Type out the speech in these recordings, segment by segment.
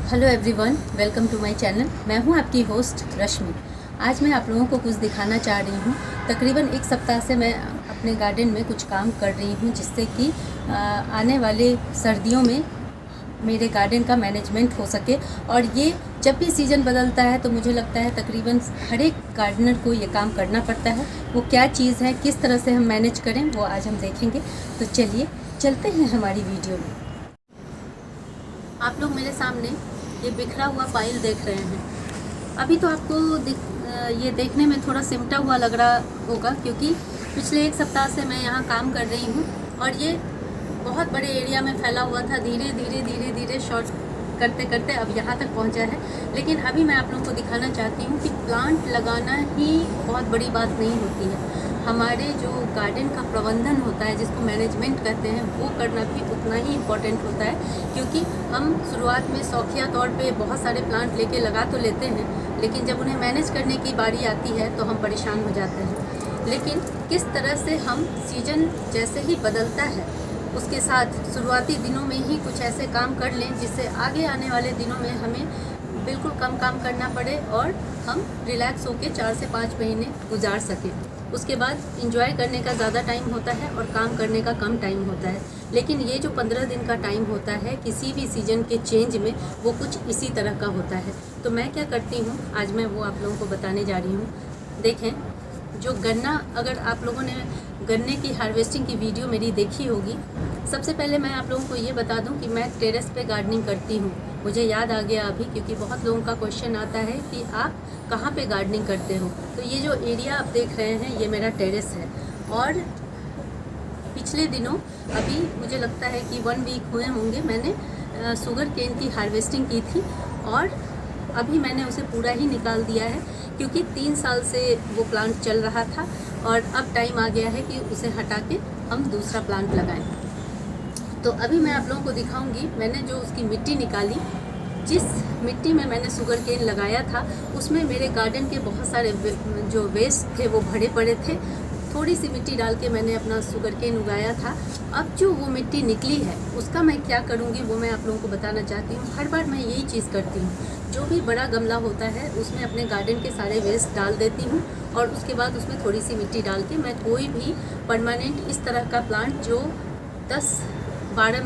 Hello everyone, welcome to my channel. मैं हूं आपकी होस्ट रश्मि। आज मैं आप लोगों को कुछ दिखाना चाह रही हूं। तकरीबन एक सप्ताह से मैं अपने गार्डन में कुछ काम कर रही हूं, जिससे कि आने वाले सर्दियों में मेरे गार्डन का मैनेजमेंट हो सके। और ये जब भी सीज़न बदलता है तो मुझे लगता है तकरीबन हर एक गार्डनर को ये काम करना पड़ता है। वो क्या चीज़ है, किस तरह से हम मैनेज करें, वो आज हम देखेंगे। तो चलिए चलते हैं हमारी वीडियो में। आप लोग मेरे सामने ये बिखरा हुआ फाइल देख रहे हैं। अभी तो आपको ये देखने में थोड़ा सिमटा हुआ लग रहा होगा, क्योंकि पिछले एक सप्ताह से मैं यहाँ काम कर रही हूँ और ये बहुत बड़े एरिया में फैला हुआ था। धीरे धीरे शॉर्ट करते करते अब यहाँ तक पहुँचा है। लेकिन अभी मैं आप लोगों को दिखाना चाहती हूँ कि प्लांट लगाना ही बहुत बड़ी बात नहीं होती है। हमारे जो गार्डन का प्रबंधन होता है, जिसको मैनेजमेंट कहते हैं, वो करना भी उतना ही इम्पोर्टेंट होता है। क्योंकि हम शुरुआत में शौकिया तौर पे बहुत सारे प्लांट लेके लगा तो लेते हैं, लेकिन जब उन्हें मैनेज करने की बारी आती है तो हम परेशान हो जाते हैं। लेकिन किस तरह से हम सीजन जैसे ही बदलता है उसके साथ शुरुआती दिनों में ही कुछ ऐसे काम कर लें जिससे आगे आने वाले दिनों में हमें बिल्कुल कम काम करना पड़े और हम रिलैक्स होकर 4 से 5 महीने गुजार सकें। उसके बाद इंजॉय करने का ज़्यादा टाइम होता है और काम करने का कम टाइम होता है। लेकिन ये जो 15 दिन का टाइम होता है किसी भी सीज़न के चेंज में, वो कुछ इसी तरह का होता है। तो मैं क्या करती हूँ, आज मैं वो आप लोगों को बताने जा रही हूँ। देखें, जो गन्ना, अगर आप लोगों ने गन्ने की हार्वेस्टिंग की वीडियो मेरी देखी होगी, सबसे पहले मैं आप लोगों को ये बता दूं कि मैं टेरेस पे गार्डनिंग करती हूँ। मुझे याद आ गया अभी, क्योंकि बहुत लोगों का क्वेश्चन आता है कि आप कहाँ पे गार्डनिंग करते हो। तो ये जो एरिया आप देख रहे हैं, ये मेरा टेरेस है। और पिछले दिनों, अभी मुझे लगता है कि 1 वीक हुए होंगे, मैंने शुगर केन की हार्वेस्टिंग की थी और अभी मैंने उसे पूरा ही निकाल दिया है, क्योंकि 3 साल से वो प्लांट चल रहा था और अब टाइम आ गया है कि उसे हटा के हम दूसरा प्लांट लगाएं। तो अभी मैं आप लोगों को दिखाऊंगी मैंने जो उसकी मिट्टी निकाली। जिस मिट्टी में मैंने शुगर केन लगाया था उसमें मेरे गार्डन के बहुत सारे जो वेस्ट थे वो भरे पड़े थे। थोड़ी सी मिट्टी डाल के मैंने अपना शुगर केन उगाया था। अब जो वो मिट्टी निकली है उसका मैं क्या करूँगी वो मैं आप लोगों को बताना चाहती हूँ। हर बार मैं यही चीज़ करती हूँ, जो भी बड़ा गमला होता है उसमें अपने गार्डन के सारे वेस्ट डाल देती हूँ और उसके बाद उसमें थोड़ी सी मिट्टी डाल के मैं कोई भी परमानेंट इस तरह का प्लांट जो 10-12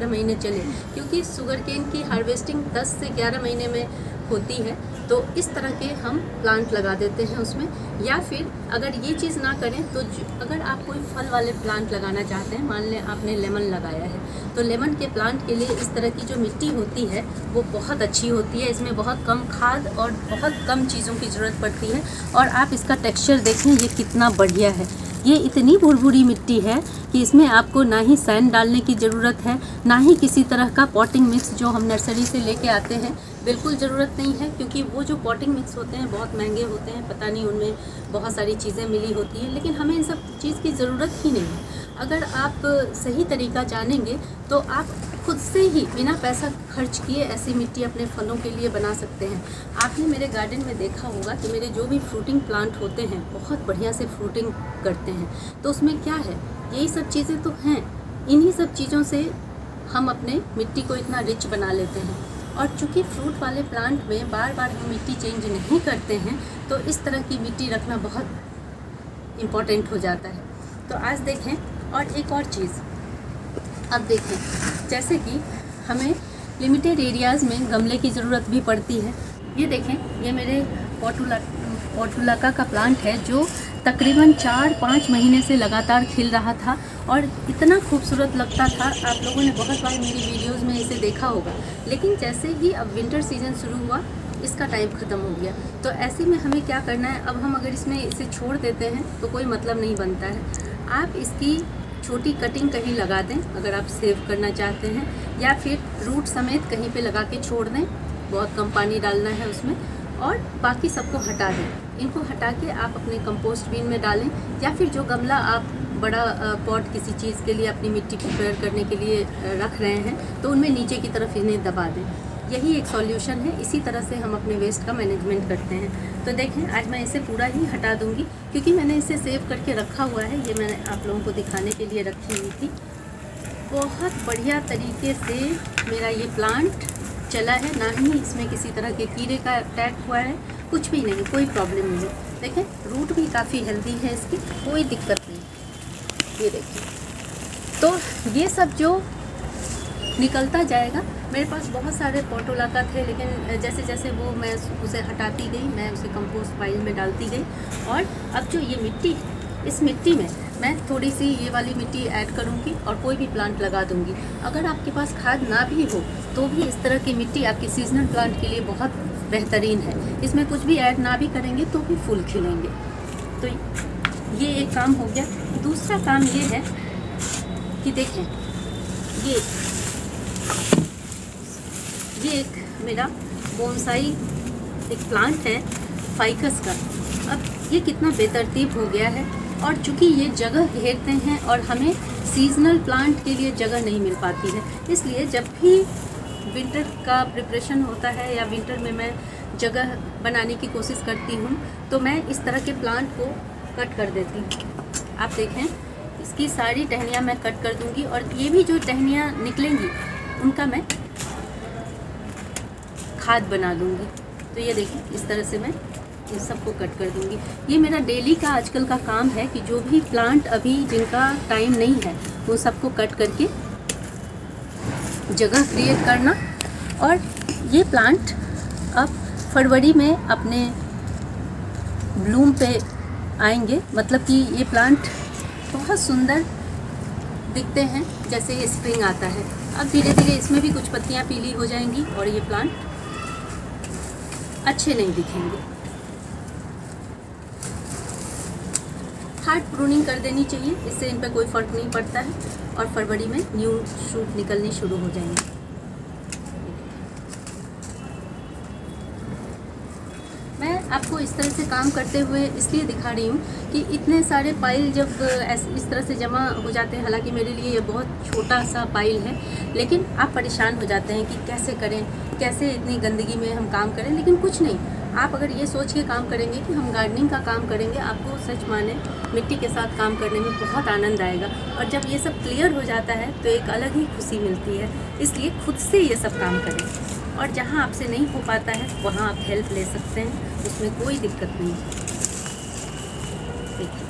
महीने चले, क्योंकि शुगर केन की हार्वेस्टिंग 10 से 11 महीने में होती है। तो इस तरह के हम प्लांट लगा देते हैं उसमें। या फिर अगर ये चीज़ ना करें तो अगर आप कोई फल वाले प्लांट लगाना चाहते हैं, मान लें आपने लेमन लगाया है, तो लेमन के प्लांट के लिए इस तरह की जो मिट्टी होती है वो बहुत अच्छी होती है। इसमें बहुत कम खाद और बहुत कम चीज़ों की ज़रूरत पड़ती है। और आप इसका टेक्सचर देखें, ये कितना बढ़िया है। ये इतनी भुरभुरी मिट्टी है कि इसमें आपको ना ही सैंड डालने की ज़रूरत है, ना ही किसी तरह का पॉटिंग मिक्स जो हम नर्सरी से लेके आते हैं, बिल्कुल ज़रूरत नहीं है। क्योंकि वो जो पॉटिंग मिक्स होते हैं बहुत महंगे होते हैं, पता नहीं उनमें बहुत सारी चीज़ें मिली होती हैं, लेकिन हमें इन सब चीज़ की ज़रूरत ही नहीं है। अगर आप सही तरीका जानेंगे तो आप खुद से ही बिना पैसा खर्च किए ऐसी मिट्टी अपने फलों के लिए बना सकते हैं। आपने मेरे गार्डन में देखा होगा कि मेरे जो भी फ्रूटिंग प्लांट होते हैं बहुत बढ़िया से फ्रूटिंग करते हैं। तो उसमें क्या है, यही सब चीज़ें तो हैं। इन्हीं सब चीज़ों से हम अपने मिट्टी को इतना रिच बना लेते हैं। और चूँकि फ्रूट वाले प्लांट में बार बार हम मिट्टी चेंज नहीं करते हैं, तो इस तरह की मिट्टी रखना बहुत इम्पॉर्टेंट हो जाता है। तो आज देखें, और एक और चीज़ अब देखें, जैसे कि हमें लिमिटेड एरियाज़ में गमले की ज़रूरत भी पड़ती है। ये देखें, ये मेरे पोर्टुलाका का प्लांट है जो तकरीबन 4-5 महीने से लगातार खिल रहा था और इतना खूबसूरत लगता था। आप लोगों ने बहुत बार मेरी वीडियोज़ में इसे देखा होगा। लेकिन जैसे ही अब विंटर सीज़न शुरू हुआ, इसका टाइम ख़त्म हो गया। तो ऐसे में हमें क्या करना है, अब हम अगर इसमें इसे छोड़ देते हैं तो कोई मतलब नहीं बनता है। आप इसकी छोटी कटिंग कहीं लगा दें अगर आप सेव करना चाहते हैं, या फिर रूट समेत कहीं पे लगा के छोड़ दें। बहुत कम पानी डालना है उसमें और बाकी सबको हटा दें। इनको हटा के आप अपने कंपोस्ट बिन में डालें, या फिर जो गमला आप बड़ा पॉट किसी चीज़ के लिए अपनी मिट्टी प्रिपेयर करने के लिए रख रहे हैं, तो उनमें नीचे की तरफ इन्हें दबा दें। यही एक सॉल्यूशन है। इसी तरह से हम अपने वेस्ट का मैनेजमेंट करते हैं। तो देखें, आज मैं इसे पूरा ही हटा दूंगी क्योंकि मैंने इसे सेव करके रखा हुआ है। ये मैंने आप लोगों को दिखाने के लिए रखी हुई थी। बहुत बढ़िया तरीके से मेरा ये प्लांट चला है, ना ही इसमें किसी तरह के कीड़े का अटैक हुआ है, कुछ भी नहीं, कोई प्रॉब्लम नहीं है। देखें रूट भी काफ़ी हेल्दी है, इसकी कोई दिक्कत नहीं। ये देखिए, तो ये सब जो निकलता जाएगा। मेरे पास बहुत सारे पोर्टुलाका थे, लेकिन जैसे जैसे वो मैं उसे हटाती गई, मैं उसे कंपोस्ट पाइल में डालती गई। और अब जो ये मिट्टी है, इस मिट्टी में मैं थोड़ी सी ये वाली मिट्टी ऐड करूँगी और कोई भी प्लांट लगा दूँगी। अगर आपके पास खाद ना भी हो तो भी इस तरह की मिट्टी आपकी सीजनल प्लांट के लिए बहुत बेहतरीन है। इसमें कुछ भी ऐड ना भी करेंगे तो भी फूल खिलेंगे। तो ये एक काम हो गया। दूसरा काम ये है कि देखें, ये एक मेरा बोनसाई एक प्लांट है फाइकस का। अब ये कितना बेतरतीब हो गया है, और चूँकि ये जगह घेरते हैं और हमें सीजनल प्लांट के लिए जगह नहीं मिल पाती है, इसलिए जब भी विंटर का प्रिपरेशन होता है या विंटर में मैं जगह बनाने की कोशिश करती हूँ तो मैं इस तरह के प्लांट को कट कर देती हूँ। आप देखें, इसकी सारी टहनियाँ मैं कट कर दूँगी, और ये भी जो टहनियाँ निकलेंगी उनका मैं खाद बना दूँगी। तो ये देखिए, इस तरह से मैं इन सबको कट कर दूँगी। ये मेरा डेली का आजकल का काम है कि जो भी प्लांट अभी जिनका टाइम नहीं है वो सबको कट करके जगह क्रिएट करना। और ये प्लांट अब फरवरी में अपने ब्लूम पे आएंगे, मतलब कि ये प्लांट बहुत सुंदर दिखते हैं जैसे ये स्प्रिंग आता है। अब धीरे धीरे इसमें भी कुछ पत्तियां पीली हो जाएंगी और ये प्लांट अच्छे नहीं दिखेंगे। हार्ड प्रूनिंग कर देनी चाहिए, इससे इन पर कोई फ़र्क नहीं पड़ता है, और फरवरी में न्यू शूट निकलने शुरू हो जाएंगे। मैं आपको इस तरह से काम करते हुए इसलिए दिखा रही हूँ कि इतने सारे पाइल जब इस तरह से जमा हो जाते हैं, हालांकि मेरे लिए ये बहुत छोटा सा पाइल है, लेकिन आप परेशान हो जाते हैं कि कैसे करें, कैसे इतनी गंदगी में हम काम करें। लेकिन कुछ नहीं, आप अगर ये सोच के काम करेंगे कि हम गार्डनिंग का काम करेंगे, आपको सच माने मिट्टी के साथ काम करने में बहुत आनंद आएगा। और जब ये सब क्लियर हो जाता है तो एक अलग ही खुशी मिलती है। इसलिए खुद से ये सब काम करें, और जहाँ आपसे नहीं हो पाता है वहाँ आप हेल्प ले सकते हैं, उसमें कोई दिक्कत नहीं है। देखिए,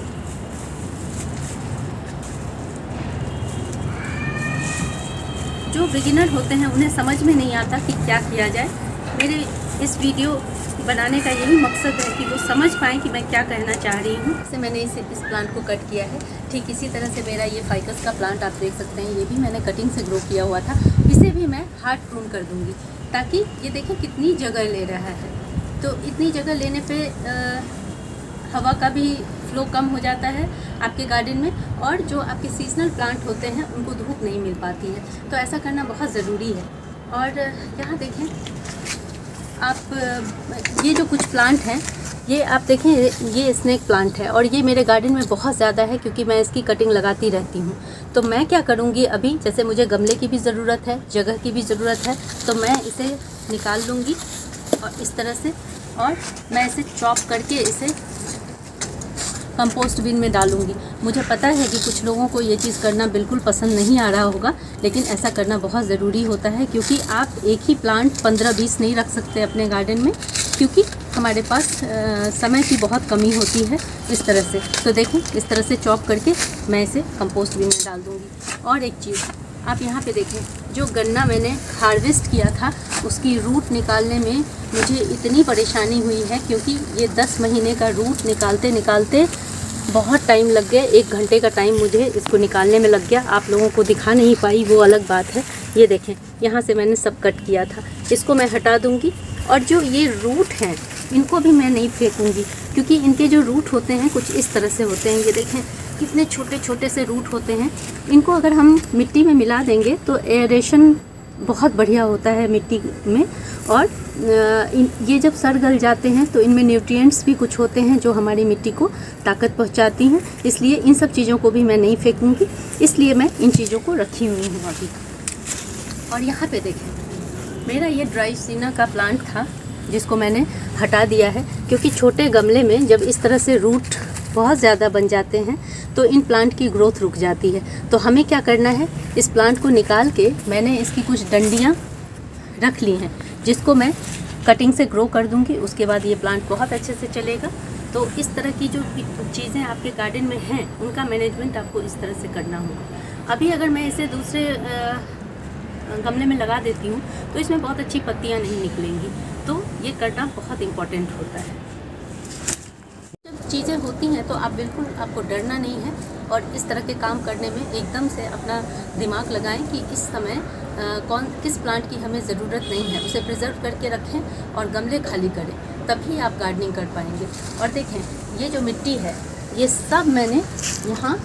जो बिगिनर होते हैं उन्हें समझ में नहीं आता कि क्या किया जाए। मेरे इस वीडियो बनाने का यही मकसद है कि वो समझ पाएँ कि मैं क्या कहना चाह रही हूँ। जैसे मैंने इस प्लांट को कट किया है, ठीक इसी तरह से मेरा ये फाइकस का प्लांट आप देख सकते हैं, ये भी मैंने कटिंग से ग्रो किया हुआ था। इसे भी मैं हार्ड प्रून कर दूँगी, ताकि ये देखें कितनी जगह ले रहा है। तो इतनी जगह लेने पे हवा का भी फ्लो कम हो जाता है आपके गार्डन में, और जो आपके सीजनल प्लांट होते हैं उनको धूप नहीं मिल पाती है। तो ऐसा करना बहुत ज़रूरी है। और यहाँ देखें आप, ये जो कुछ प्लांट हैं, ये आप देखें, ये स्नेक प्लांट है, और ये मेरे गार्डन में बहुत ज़्यादा है क्योंकि मैं इसकी कटिंग लगाती रहती हूँ। तो मैं क्या करूँगी, अभी जैसे मुझे गमले की भी ज़रूरत है, जगह की भी ज़रूरत है, तो मैं इसे निकाल लूँगी और इस तरह से, और मैं इसे चॉप करके इसे कंपोस्ट बिन में डालूँगी। मुझे पता है कि कुछ लोगों को ये चीज़ करना बिल्कुल पसंद नहीं आ रहा होगा, लेकिन ऐसा करना बहुत ज़रूरी होता है, क्योंकि आप एक ही प्लांट 15-20 नहीं रख सकते अपने गार्डन में, क्योंकि हमारे पास समय की बहुत कमी होती है इस तरह से। तो देखें, इस तरह से चॉप करके मैं इसे कंपोस्ट बिन में डाल दूँगी। और एक चीज़ आप यहाँ पे देखें, जो गन्ना मैंने हार्वेस्ट किया था उसकी रूट निकालने में मुझे इतनी परेशानी हुई है, क्योंकि ये 10 महीने का रूट निकालते निकालते बहुत टाइम लग गया। 1 घंटे का टाइम मुझे इसको निकालने में लग गया। आप लोगों को दिखा नहीं पाई, वो अलग बात है। ये देखें, यहाँ से मैंने सब कट किया था, इसको मैं हटा दूँगी। और जो ये रूट हैं इनको भी मैं नहीं फेंकूँगी, क्योंकि इनके जो रूट होते हैं कुछ इस तरह से होते हैं। ये देखें कितने छोटे छोटे से रूट होते हैं। इनको अगर हम मिट्टी में मिला देंगे तो एयरेशन बहुत बढ़िया होता है मिट्टी में, और ये जब सड़ गल जाते हैं तो इनमें न्यूट्रिएंट्स भी कुछ होते हैं जो हमारी मिट्टी को ताकत पहुंचाती हैं। इसलिए इन सब चीज़ों को भी मैं नहीं फेंकूंगी, इसलिए मैं इन चीज़ों को रखी हुई हूँ अभी। और यहाँ पे देखें, मेरा ये ड्राइसिना का प्लांट था जिसको मैंने हटा दिया है, क्योंकि छोटे गमले में जब इस तरह से रूट बहुत ज़्यादा बन जाते हैं तो इन प्लांट की ग्रोथ रुक जाती है। तो हमें क्या करना है, इस प्लांट को निकाल के मैंने इसकी कुछ डंडियाँ रख ली हैं जिसको मैं कटिंग से ग्रो कर दूंगी। उसके बाद ये प्लांट बहुत अच्छे से चलेगा। तो इस तरह की जो चीज़ें आपके गार्डन में हैं उनका मैनेजमेंट आपको इस तरह से करना होगा। अभी अगर मैं इसे दूसरे गमले में लगा देती हूँ तो इसमें बहुत अच्छी पत्तियाँ नहीं निकलेंगी। तो ये करना बहुत इम्पॉर्टेंट होता है। जब चीज़ें होती हैं तो आप बिल्कुल, आपको डरना नहीं है और इस तरह के काम करने में एकदम से अपना दिमाग लगाएं कि इस समय किस प्लांट की हमें ज़रूरत नहीं है, उसे प्रिजर्व करके रखें और गमले खाली करें, तभी आप गार्डनिंग कर पाएंगे। और देखें, ये जो मिट्टी है ये सब मैंने यहाँ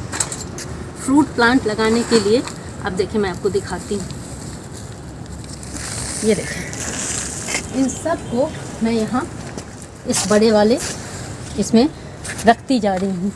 फ्रूट प्लांट लगाने के लिए, अब देखें मैं आपको दिखाती हूँ, ये देखें, इन सब को मैं यहाँ इस बड़े वाले इसमें रखती जा रही हूँ।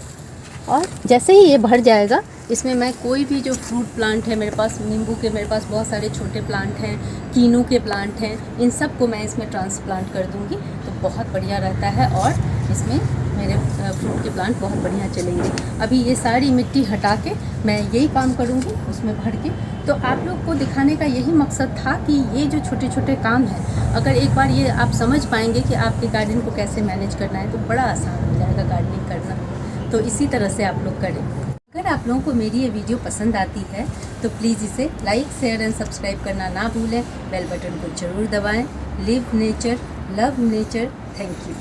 और जैसे ही ये भर जाएगा इसमें मैं कोई भी जो फ्रूट प्लांट है, मेरे पास नींबू के, मेरे पास बहुत सारे छोटे प्लांट हैं, कीनू के प्लांट हैं, इन सब को मैं इसमें ट्रांसप्लांट कर दूंगी तो बहुत बढ़िया रहता है और इसमें मेरे फ्रूट के प्लांट बहुत बढ़िया चलेंगे। अभी ये सारी मिट्टी हटा के मैं यही काम करूँगी उसमें भर के। तो आप लोग को दिखाने का यही मकसद था कि ये जो छोटे छोटे काम हैं, अगर एक बार ये आप समझ पाएंगे कि आपके गार्डन को कैसे मैनेज करना है तो बड़ा आसान हो जाएगा गार्डनिंग करना। तो इसी तरह से आप लोग करें। अगर आप लोगों को मेरी ये वीडियो पसंद आती है तो प्लीज़ इसे लाइक, शेयर एंड सब्सक्राइब करना ना भूलें। बेल बटन को ज़रूर दबाएं। Live nature, love nature. Thank you.